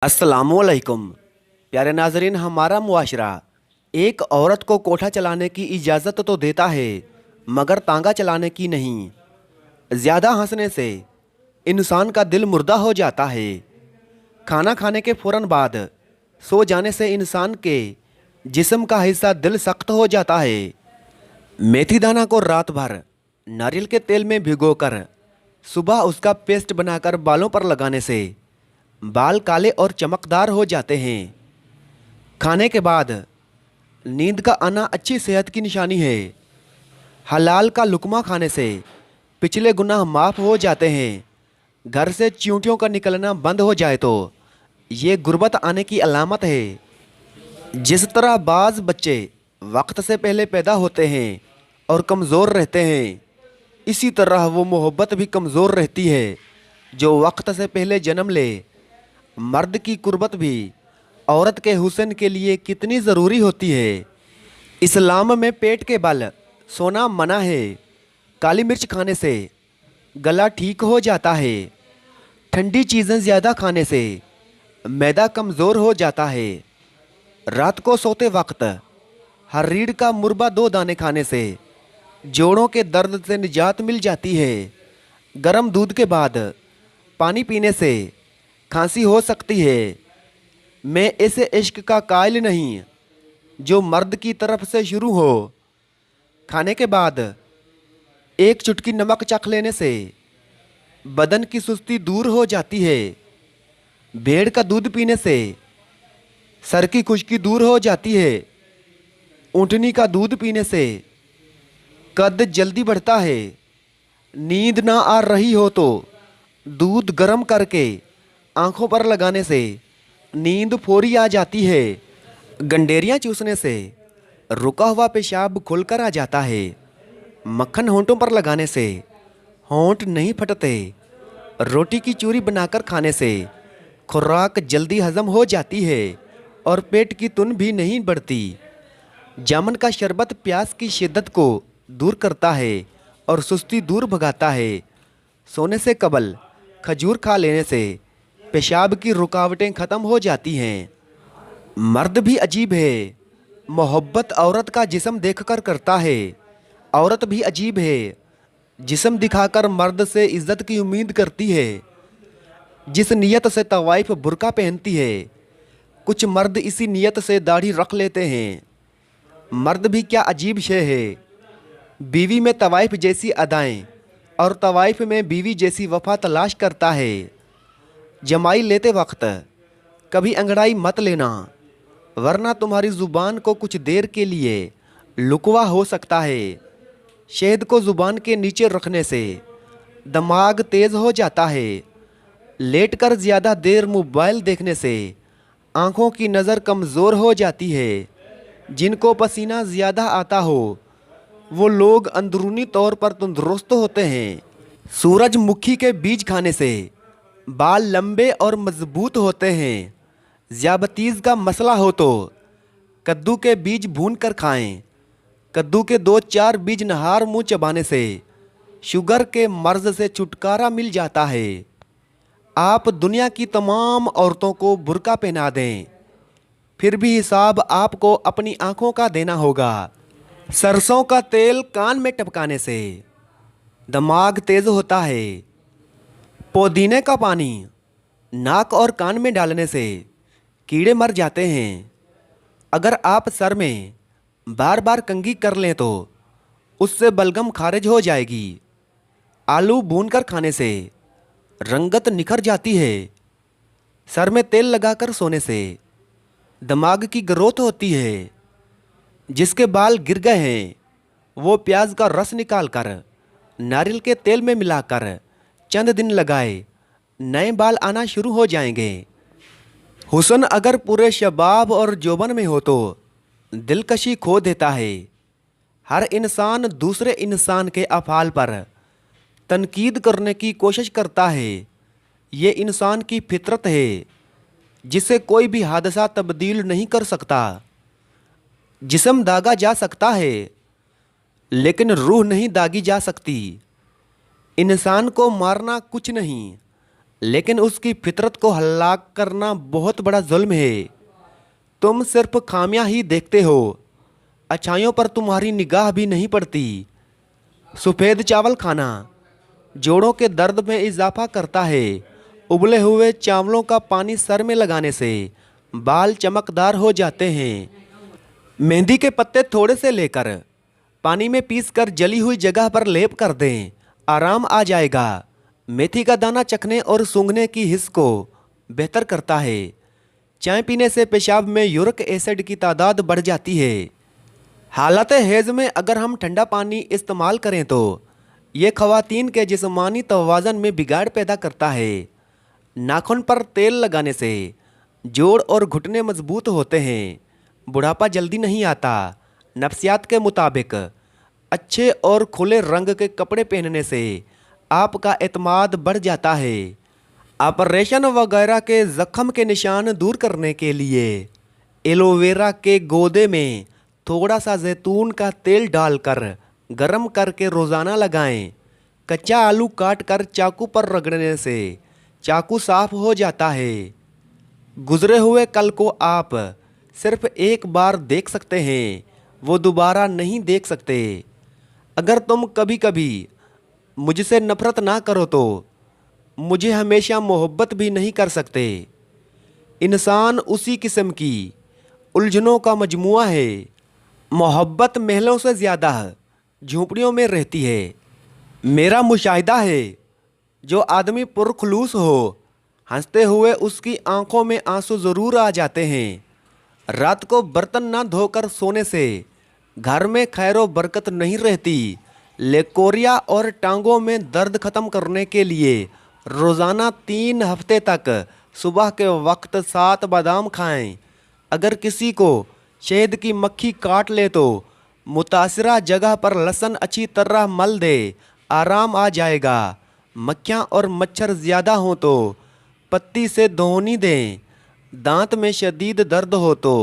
अस्सलामुअलैकुम प्यारे नाजरीन। हमारा मुआशरा एक औरत को कोठा चलाने की इजाज़त तो देता है मगर तांगा चलाने की नहीं। ज़्यादा हंसने से इंसान का दिल मुर्दा हो जाता है। खाना खाने के फ़ौरन बाद सो जाने से इंसान के जिस्म का हिस्सा दिल सख्त हो जाता है। मेथी दाना को रात भर नारियल के तेल में भिगोकर सुबह उसका पेस्ट बनाकर बालों पर लगाने से बाल काले और चमकदार हो जाते हैं। खाने के बाद नींद का आना अच्छी सेहत की निशानी है। हलाल का लुकमा खाने से पिछले गुनाह माफ़ हो जाते हैं। घर से चींटियों का निकलना बंद हो जाए तो ये गुर्बत आने की अलामत है। जिस तरह बाज़ बच्चे वक्त से पहले पैदा होते हैं और कमज़ोर रहते हैं, इसी तरह वो मोहब्बत भी कमज़ोर रहती है जो वक्त से पहले जन्म ले। मर्द की कुर्बत भी औरत के हुस्न के लिए कितनी ज़रूरी होती है। इस्लाम में पेट के बल सोना मना है। काली मिर्च खाने से गला ठीक हो जाता है। ठंडी चीज़ें ज़्यादा खाने से मैदा कमज़ोर हो जाता है। रात को सोते वक्त हर्रीर का मुरब्बा 2 दाने खाने से जोड़ों के दर्द से निजात मिल जाती है। गर्म दूध के बाद पानी पीने से खांसी हो सकती है। मैं ऐसे इश्क का कायल नहीं जो मर्द की तरफ से शुरू हो। खाने के बाद एक चुटकी नमक चख लेने से बदन की सुस्ती दूर हो जाती है। भेड़ का दूध पीने से सर की खुश्की दूर हो जाती है। ऊँटनी का दूध पीने से कद जल्दी बढ़ता है। नींद ना आ रही हो तो दूध गर्म करके आंखों पर लगाने से नींद फौरी आ जाती है। गंडेरियां चूसने से रुका हुआ पेशाब खुलकर आ जाता है। मक्खन होंठों पर लगाने से होंठ नहीं फटते। रोटी की चूरी बनाकर खाने से खुराक जल्दी हजम हो जाती है और पेट की तुन भी नहीं बढ़ती। जामुन का शरबत प्यास की शिद्दत को दूर करता है और सुस्ती दूर भगाता है। सोने से कबल खजूर खा लेने से पेशाब की रुकावटें ख़त्म हो जाती हैं। मर्द भी अजीब है। मोहब्बत औरत का जिस्म देखकर करता है। औरत भी अजीब है। जिस्म दिखाकर मर्द से इज्जत की उम्मीद करती है। जिस नियत से तवाइफ बुर्का पहनती है, कुछ मर्द इसी नियत से दाढ़ी रख लेते हैं। मर्द भी क्या अजीब शय है। बीवी में तवाइफ जैसी अदाएं और तवाइफ में बीवी जैसी वफा तलाश करता है। जमाई लेते वक्त कभी अंगड़ाई मत लेना, वरना तुम्हारी ज़ुबान को कुछ देर के लिए लुकवा हो सकता है। शहद को ज़ुबान के नीचे रखने से दिमाग तेज़ हो जाता है। लेटकर ज़्यादा देर मोबाइल देखने से आँखों की नज़र कमज़ोर हो जाती है। जिनको पसीना ज़्यादा आता हो वो लोग अंदरूनी तौर पर तंदुरुस्त होते हैं। सूरजमुखी के बीज खाने से बाल लंबे और मजबूत होते हैं। ज़्याबतीज़ का मसला हो तो कद्दू के बीज भून कर खाएं। कद्दू के 2-4 बीज नहार मुंह चबाने से शुगर के मर्ज से छुटकारा मिल जाता है। आप दुनिया की तमाम औरतों को बुर्का पहना दें, फिर भी हिसाब आपको अपनी आंखों का देना होगा। सरसों का तेल कान में टपकाने से दिमाग तेज होता है। पुदीने का पानी नाक और कान में डालने से कीड़े मर जाते हैं। अगर आप सर में बार बार कंघी कर लें तो उससे बलगम खारिज हो जाएगी। आलू भूनकर खाने से रंगत निखर जाती है। सर में तेल लगाकर सोने से दिमाग की ग्रोथ होती है। जिसके बाल गिर गए हैं वो प्याज का रस निकालकर नारियल के तेल में मिलाकर चंद दिन लगाए, नए बाल आना शुरू हो जाएंगे। हुस्न अगर पूरे शबाब और जौबन में हो तो दिलकशी खो देता है। हर इंसान दूसरे इंसान के अफ़ाल पर तनकीद करने की कोशिश करता है। ये इंसान की फितरत है जिसे कोई भी हादसा तब्दील नहीं कर सकता। जिस्म दागा जा सकता है लेकिन रूह नहीं दागी जा सकती। इंसान को मारना कुछ नहीं, लेकिन उसकी फितरत को हलाक करना बहुत बड़ा जुल्म है। तुम सिर्फ खामियां ही देखते हो, अच्छाइयों पर तुम्हारी निगाह भी नहीं पड़ती। सफ़ेद चावल खाना जोड़ों के दर्द में इजाफा करता है। उबले हुए चावलों का पानी सर में लगाने से बाल चमकदार हो जाते हैं। मेहंदी के पत्ते थोड़े से लेकर पानी में पीसकर जली हुई जगह पर लेप कर दें, आराम आ जाएगा। मेथी का दाना चखने और सूंघने की हिस्स को बेहतर करता है। चाय पीने से पेशाब में यूरिक एसिड की तादाद बढ़ जाती है। हालत हैज़ में अगर हम ठंडा पानी इस्तेमाल करें तो ये ख़वातीन के जिस्मानी तवाज़ुन में बिगाड़ पैदा करता है। नाखून पर तेल लगाने से जोड़ और घुटने मजबूत होते हैं। बुढ़ापा जल्दी नहीं आता। नफ्सियात के मुताबिक अच्छे और खुले रंग के कपड़े पहनने से आपका एतमाद बढ़ जाता है। ऑपरेशन वगैरह के ज़ख्म के निशान दूर करने के लिए एलोवेरा के गोदे में थोड़ा सा जैतून का तेल डालकर गरम करके रोज़ाना लगाएं। कच्चा आलू काट कर चाकू पर रगड़ने से चाकू साफ हो जाता है। गुजरे हुए कल को आप सिर्फ एक बार देख सकते हैं, वो दोबारा नहीं देख सकते। अगर तुम कभी कभी मुझसे नफ़रत ना करो तो मुझे हमेशा मोहब्बत भी नहीं कर सकते। इंसान उसी किस्म की उलझनों का मजमुआ है। मोहब्बत महलों से ज़्यादा झोंपड़ियों में रहती है। मेरा मुशाहिदा है, जो आदमी पुरखलूस हो, हंसते हुए उसकी आंखों में आंसू ज़रूर आ जाते हैं। रात को बर्तन ना धोकर सोने से घर में खैरो बरकत नहीं रहती। लेकोरिया और टांगों में दर्द ख़त्म करने के लिए रोज़ाना 3 हफ्ते तक सुबह के वक्त 7 बादाम खाएं। अगर किसी को शहद की मक्खी काट ले तो मुतासरा जगह पर लहसुन अच्छी तरह मल दे, आराम आ जाएगा। मक्खियाँ और मच्छर ज़्यादा हों तो पत्ती से धोनी दें। दांत में शदीद दर्द हो तो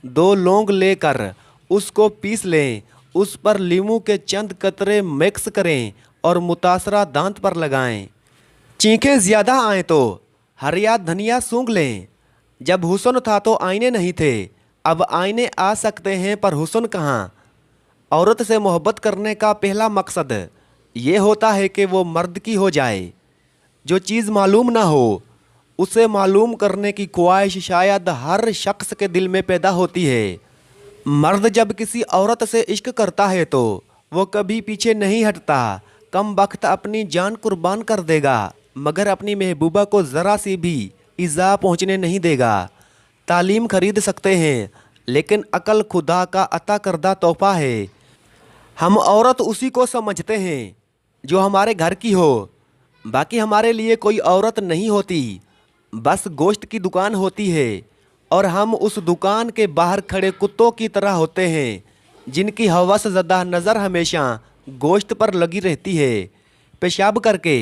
2 लौंग लेकर उसको पीस लें, उस पर लीमू के चंद कतरे मिक्स करें और मुतासरा दांत पर लगाएं। चीखें ज़्यादा आएँ तो हरिया धनिया सूंघ लें। जब हुस्न था तो आईने नहीं थे, अब आईने आ सकते हैं पर हुस्न कहाँ। औरत से मोहब्बत करने का पहला मकसद ये होता है कि वो मर्द की हो जाए। जो चीज़ मालूम ना हो उसे मालूम करने की ख्वाहिश शायद हर शख्स के दिल में पैदा होती है। मर्द जब किसी औरत से इश्क करता है तो वो कभी पीछे नहीं हटता। कम वक्त अपनी जान कुर्बान कर देगा मगर अपनी महबूबा को ज़रा सी भी ईज़ा पहुँचने नहीं देगा। तालीम खरीद सकते हैं लेकिन अकल खुदा का अता करदा तोहफा है। हम औरत उसी को समझते हैं जो हमारे घर की हो। बाकी हमारे लिए कोई औरत नहीं होती, बस गोश्त की दुकान होती है और हम उस दुकान के बाहर खड़े कुत्तों की तरह होते हैं जिनकी हवस ज़दा नज़र हमेशा गोश्त पर लगी रहती है। पेशाब करके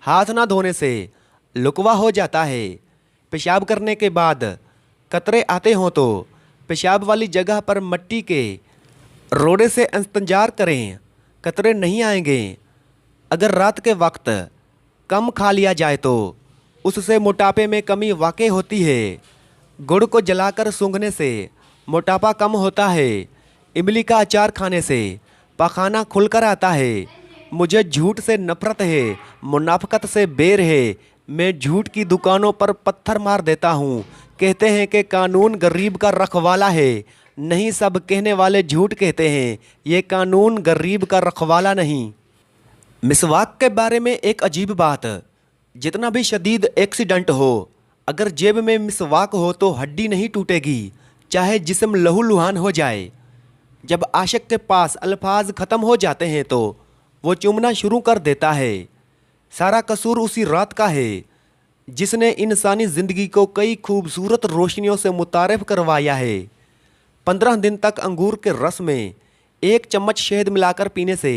हाथ ना धोने से लुकवा हो जाता है। पेशाब करने के बाद कतरे आते हों तो पेशाब वाली जगह पर मट्टी के रोड़े से इस्तिंजार करें, कतरे नहीं आएंगे। अगर रात के वक्त कम खा लिया जाए तो उससे मोटापे में कमी वाक़ई होती है। गुड़ को जलाकर सूंघने से मोटापा कम होता है। इमली का अचार खाने से पखाना खुलकर आता है। मुझे झूठ से नफ़रत है, मुनाफ़कत से बेर है। मैं झूठ की दुकानों पर पत्थर मार देता हूँ। कहते हैं कि कानून गरीब का रखवाला है, नहीं सब कहने वाले झूठ कहते हैं। ये कानून गरीब का रखवाला नहीं। मिसवाक के बारे में एक अजीब बात, जितना भी शदीद एक्सीडेंट हो, अगर जेब में मिसवाक हो तो हड्डी नहीं टूटेगी, चाहे जिस्म लहूलुहान हो जाए। जब आशिक के पास अल्फाज ख़त्म हो जाते हैं तो वो चूमना शुरू कर देता है। सारा कसूर उसी रात का है जिसने इंसानी ज़िंदगी को कई खूबसूरत रोशनियों से मुतारिफ करवाया है। 15 दिन तक अंगूर के रस में 1 चम्मच शहद मिलाकर पीने से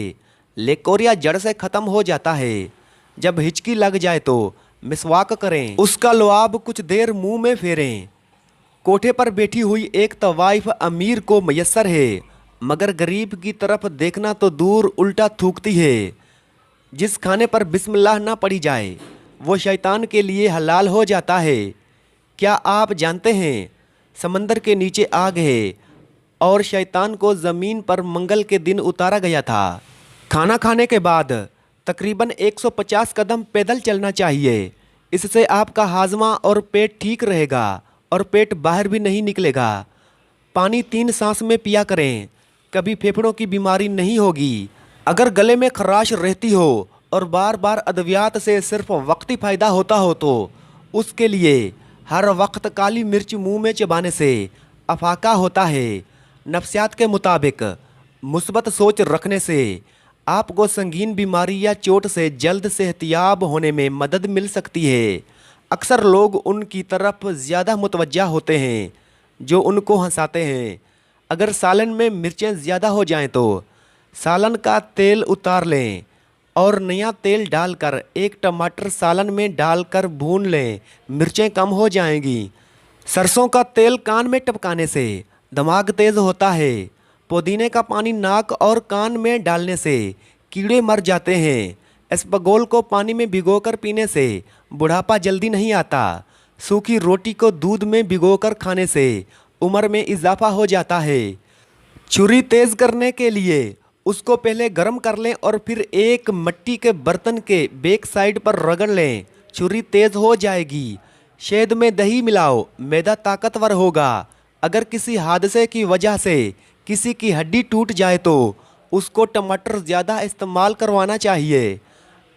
लेकोरिया जड़ से ख़त्म हो जाता है। जब हिचकी लग जाए तो मिसवाक करें, उसका लुआब कुछ देर मुंह में फेरें। कोठे पर बैठी हुई एक तवाइफ अमीर को मयस्सर है मगर गरीब की तरफ देखना तो दूर उल्टा थूकती है। जिस खाने पर बिस्मिल्लाह ना पड़ी जाए वो शैतान के लिए हलाल हो जाता है। क्या आप जानते हैं समंदर के नीचे आग है और शैतान को ज़मीन पर मंगल के दिन उतारा गया था। खाना खाने के बाद तकरीबन 150 कदम पैदल चलना चाहिए। इससे आपका हाजमा और पेट ठीक रहेगा और पेट बाहर भी नहीं निकलेगा। पानी 3 सांस में पिया करें, कभी फेफड़ों की बीमारी नहीं होगी। अगर गले में खराश रहती हो और बार बार अद्वियात से सिर्फ वक्ती फ़ायदा होता हो तो उसके लिए हर वक्त काली मिर्च मुंह में चबाने से अफाका होता है। नफ्सियात के मुताबिक मुस्बत सोच रखने से आपको संगीन बीमारी या चोट से जल्द सेहतियाब होने में मदद मिल सकती है। अक्सर लोग उनकी तरफ ज़्यादा मुतवज्जा होते हैं जो उनको हंसाते हैं। अगर सालन में मिर्चें ज़्यादा हो जाएं तो सालन का तेल उतार लें और नया तेल डालकर एक टमाटर सालन में डालकर भून लें, मिर्चें कम हो जाएंगी। सरसों का तेल कान में टपकाने से दिमाग तेज़ होता है। पुदीने का पानी नाक और कान में डालने से कीड़े मर जाते हैं। एस्पगोल को पानी में भिगोकर पीने से बुढ़ापा जल्दी नहीं आता। सूखी रोटी को दूध में भिगोकर खाने से उम्र में इजाफा हो जाता है। छुरी तेज़ करने के लिए उसको पहले गर्म कर लें और फिर एक मिट्टी के बर्तन के बैक साइड पर रगड़ लें, छुरी तेज़ हो जाएगी। शहद में दही मिलाओ, मैदा ताकतवर होगा। अगर किसी हादसे की वजह से किसी की हड्डी टूट जाए तो उसको टमाटर ज़्यादा इस्तेमाल करवाना चाहिए।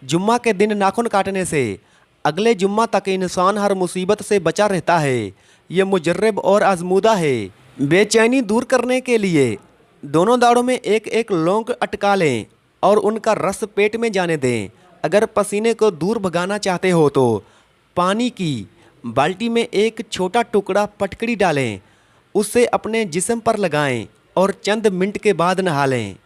जुम्मा के दिन नाखून काटने से अगले जुम्मा तक इंसान हर मुसीबत से बचा रहता है। ये मुजर्रब और आजमूदा है। बेचैनी दूर करने के लिए दोनों दाढ़ों में एक एक लौंग अटका लें और उनका रस पेट में जाने दें। अगर पसीने को दूर भगाना चाहते हो तो पानी की बाल्टी में एक छोटा टुकड़ा फटकड़ी डालें, उससे अपने जिस्म पर लगाएं और चंद मिनट के बाद नहा लें।